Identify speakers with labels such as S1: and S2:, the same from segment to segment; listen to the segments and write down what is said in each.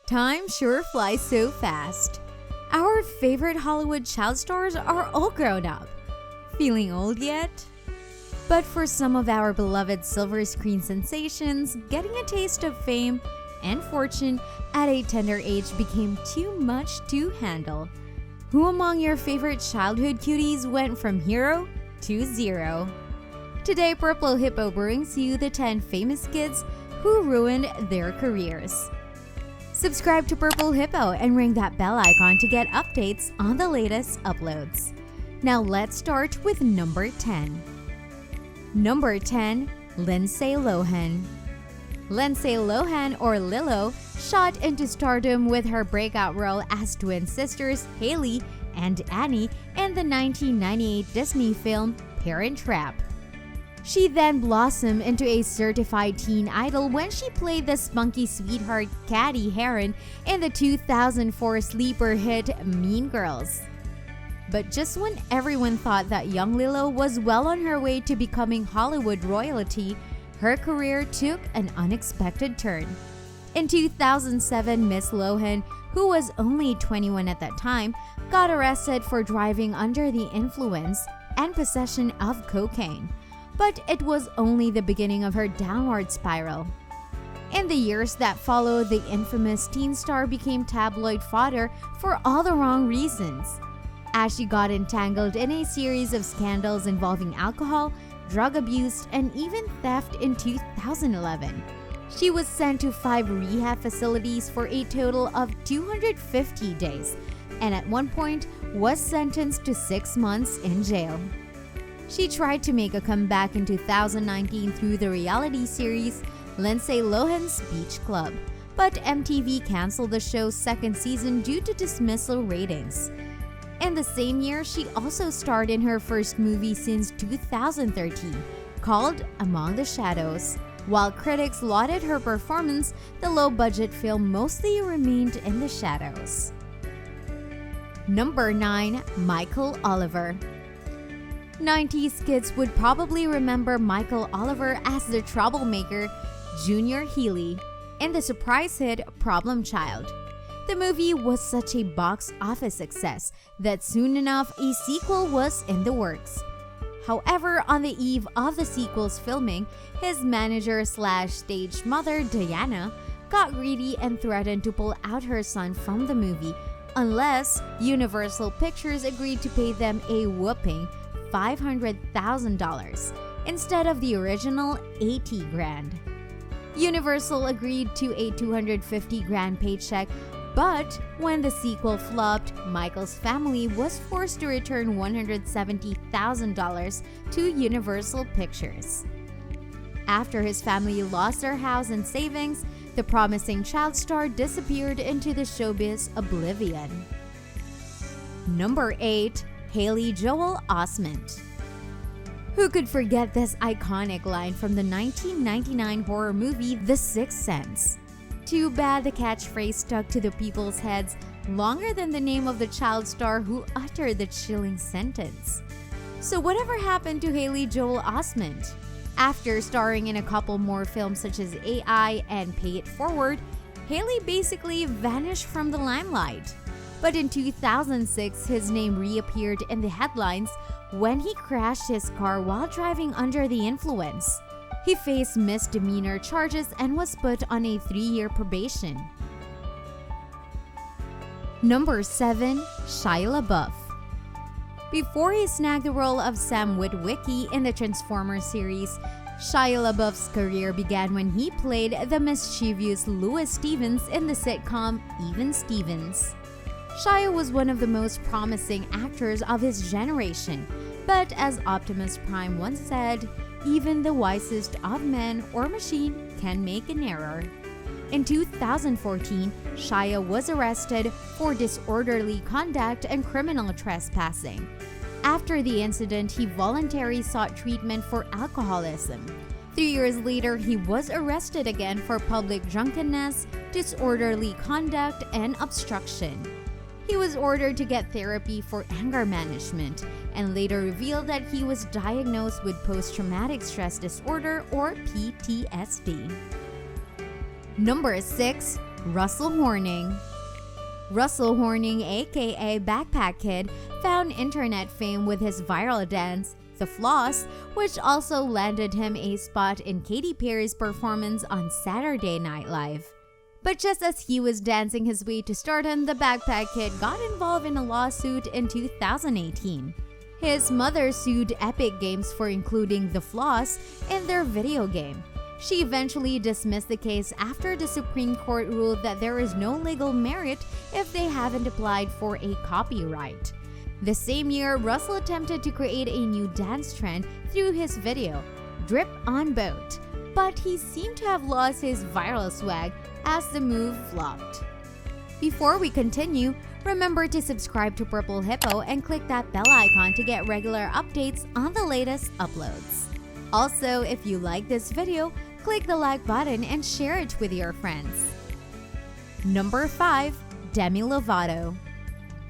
S1: Time sure flies so fast. Our favorite Hollywood child stars are all grown up. Feeling old yet? But for some of our beloved silver screen sensations, getting a taste of fame and fortune at a tender age became too much to handle. Who among your favorite childhood cuties went from hero to zero? Today, Purple Hippo brings you the 10 famous kids who ruined their careers. Subscribe to Purple Hippo and ring that bell icon to get updates on the latest uploads. Now let's start with number 10. Number 10. Lindsay Lohan. Lindsay Lohan, or Lilo, shot into stardom with her breakout role as twin sisters Haley and Annie in the 1998 Disney film Parent Trap. She then blossomed into a certified teen idol when she played the spunky sweetheart Cady Heron in the 2004 sleeper hit Mean Girls. But just when everyone thought that young Lilo was well on her way to becoming Hollywood royalty, her career took an unexpected turn. In 2007, Miss Lohan, who was only 21 at that time, got arrested for driving under the influence and possession of cocaine. But it was only the beginning of her downward spiral. In the years that followed, the infamous teen star became tabloid fodder for all the wrong reasons, as she got entangled in a series of scandals involving alcohol, drug abuse, and even theft in 2011. She was sent to 5 rehab facilities for a total of 250 days, and at one point was sentenced to 6 months in jail. She tried to make a comeback in 2019 through the reality series Lindsay Lohan's Beach Club, but MTV canceled the show's second season due to dismissal ratings. In the same year, she also starred in her first movie since 2013, called Among the Shadows. While critics lauded her performance, the low-budget film mostly remained in the shadows. Number 9. Michael Oliver. 90s kids would probably remember Michael Oliver as the troublemaker Junior Healy in the surprise hit Problem Child. The movie was such a box office success that soon enough a sequel was in the works. However, on the eve of the sequel's filming, his manager/stage mother, Diana, got greedy and threatened to pull out her son from the movie unless Universal Pictures agreed to pay them a whopping $500,000 instead of the original $80,000. Universal agreed to a $250,000 paycheck, but when the sequel flopped, Michael's family was forced to return $170,000 to Universal Pictures. After his family lost their house and savings, the promising child star disappeared into the showbiz oblivion. Number 8. Haley Joel Osment. Who could forget this iconic line from the 1999 horror movie The Sixth Sense? Too bad the catchphrase stuck to the people's heads longer than the name of the child star who uttered the chilling sentence. So whatever happened to Haley Joel Osment? After starring in a couple more films such as AI and Pay It Forward, Haley basically vanished from the limelight. But in 2006, his name reappeared in the headlines when he crashed his car while driving under the influence. He faced misdemeanor charges and was put on a 3-year probation. Number 7. Shia LaBeouf. Before he snagged the role of Sam Witwicky in the Transformers series, Shia LaBeouf's career began when he played the mischievous Louis Stevens in the sitcom Even Stevens. Shia was one of the most promising actors of his generation, but as Optimus Prime once said, even the wisest of men or machine can make an error. In 2014, Shia was arrested for disorderly conduct and criminal trespassing. After the incident, he voluntarily sought treatment for alcoholism. 3 years later, he was arrested again for public drunkenness, disorderly conduct, and obstruction. He was ordered to get therapy for anger management and later revealed that he was diagnosed with post-traumatic stress disorder or PTSD. Number 6. Russell Horning. Russell Horning, aka Backpack Kid, found internet fame with his viral dance, The Floss, which also landed him a spot in Katy Perry's performance on Saturday Night Live. But just as he was dancing his way to stardom, the Backpack Kid got involved in a lawsuit in 2018. His mother sued Epic Games for including The Floss in their video game. She eventually dismissed the case after the Supreme Court ruled that there is no legal merit if they haven't applied for a copyright. The same year, Russell attempted to create a new dance trend through his video, Drip on Boat, but he seemed to have lost his viral swag as the move flopped. Before we continue, remember to subscribe to Purple Hippo and click that bell icon to get regular updates on the latest uploads. Also, if you like this video, click the like button and share it with your friends. Number 5. Demi Lovato.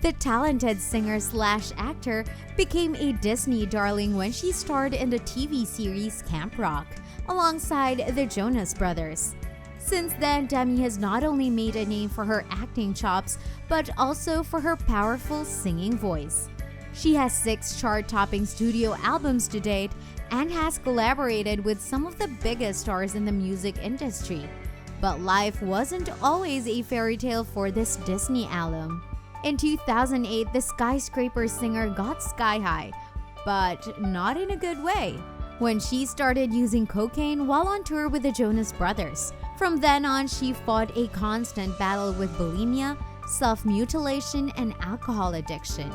S1: The talented singer/actor became a Disney darling when she starred in the TV series Camp Rock, alongside the Jonas Brothers. Since then, Demi has not only made a name for her acting chops, but also for her powerful singing voice. She has 6 chart-topping studio albums to date and has collaborated with some of the biggest stars in the music industry. But life wasn't always a fairy tale for this Disney alum. In 2008, the skyscraper singer got sky high, but not in a good way, when she started using cocaine while on tour with the Jonas Brothers. From then on, she fought a constant battle with bulimia, self-mutilation, and alcohol addiction.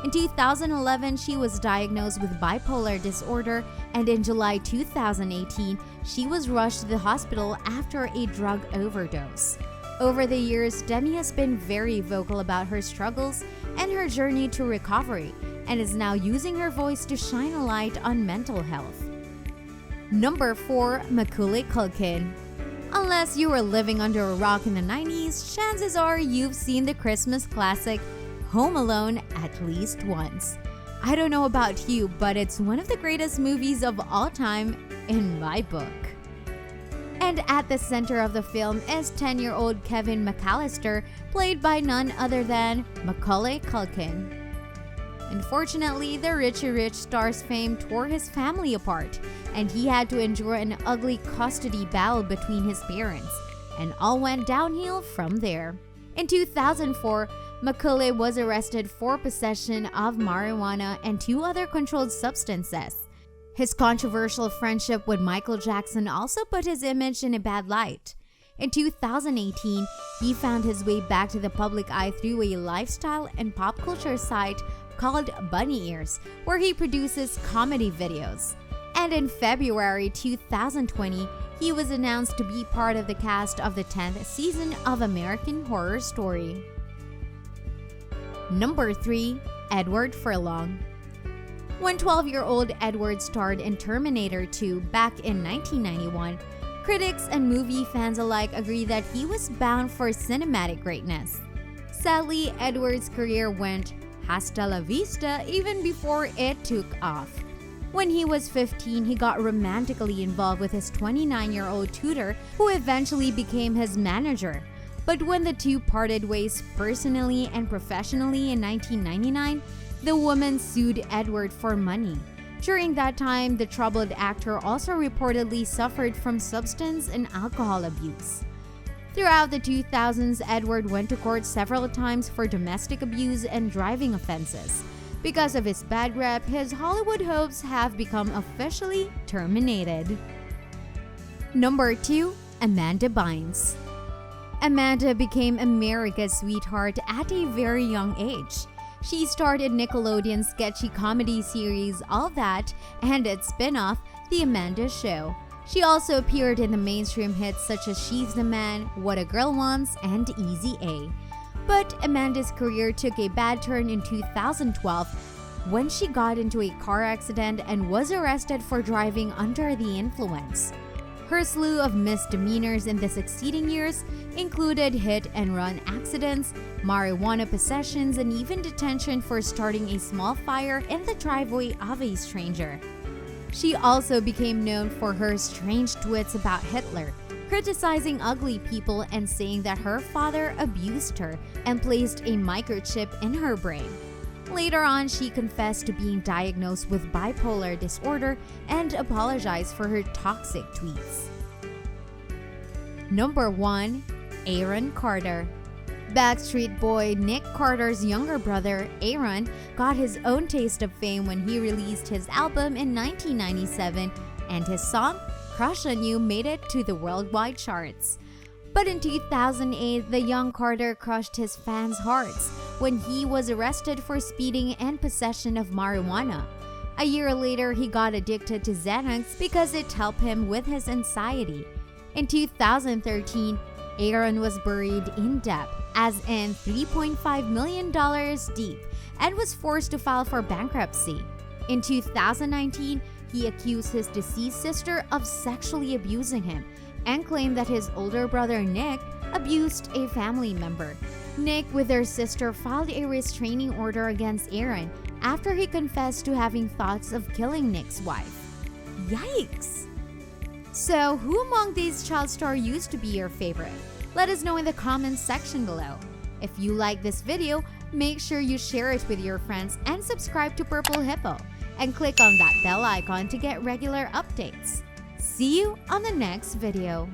S1: In 2011, she was diagnosed with bipolar disorder, and in July 2018, she was rushed to the hospital after a drug overdose. Over the years, Demi has been very vocal about her struggles and her journey to recovery, and is now using her voice to shine a light on mental health. Number 4. Macaulay Culkin. Unless you were living under a rock in the 90s, chances are you've seen the Christmas classic Home Alone at least once. I don't know about you, but it's one of the greatest movies of all time in my book. And at the center of the film is 10-year-old Kevin McAllister, played by none other than Macaulay Culkin. Unfortunately, the Richie Rich star's fame tore his family apart, and he had to endure an ugly custody battle between his parents, and all went downhill from there. In 2004, Macaulay was arrested for possession of marijuana and 2 other controlled substances. His controversial friendship with Michael Jackson also put his image in a bad light. In 2018, he found his way back to the public eye through a lifestyle and pop culture site called Bunny Ears, where he produces comedy videos. And in February 2020, he was announced to be part of the cast of the 10th season of American Horror Story. Number 3. Edward Furlong. When 12-year-old Edward starred in Terminator 2 back in 1991, critics and movie fans alike agree that he was bound for cinematic greatness. Sadly, Edward's career went hasta la vista even before it took off. When he was 15, he got romantically involved with his 29-year-old tutor, who eventually became his manager. But when the two parted ways personally and professionally in 1999, the woman sued Edward for money. During that time, the troubled actor also reportedly suffered from substance and alcohol abuse. Throughout the 2000s, Edward went to court several times for domestic abuse and driving offenses. Because of his bad rep, his Hollywood hopes have become officially terminated. Number 2. Amanda Bynes. Amanda became America's sweetheart at a very young age. She starred in Nickelodeon's sketchy comedy series All That and its spin-off, The Amanda Show. She also appeared in the mainstream hits such as She's the Man, What a Girl Wants, and Easy A. But Amanda's career took a bad turn in 2012 when she got into a car accident and was arrested for driving under the influence. Her slew of misdemeanors in the succeeding years included hit-and-run accidents, marijuana possessions, and even detention for starting a small fire in the driveway of a stranger. She also became known for her strange twits about Hitler, criticizing ugly people and saying that her father abused her and placed a microchip in her brain. Later on, she confessed to being diagnosed with bipolar disorder and apologized for her toxic tweets. Number 1. Aaron Carter. Backstreet Boy Nick Carter's younger brother, Aaron, got his own taste of fame when he released his album in 1997, and his song, Crush on You, made it to the worldwide charts. But in 2008, the young Carter crushed his fans' hearts when he was arrested for speeding and possession of marijuana. A year later, he got addicted to Xanax because it helped him with his anxiety. In 2013, Aaron was buried in debt, as in $3.5 million deep, and was forced to file for bankruptcy. In 2019, he accused his deceased sister of sexually abusing him and claimed that his older brother Nick abused a family member. Nick, with their sister, filed a restraining order against Aaron after he confessed to having thoughts of killing Nick's wife. Yikes! So, who among these child stars used to be your favorite? Let us know in the comments section below. If you like this video, make sure you share it with your friends and subscribe to Purple Hippo and click on that bell icon to get regular updates. See you on the next video.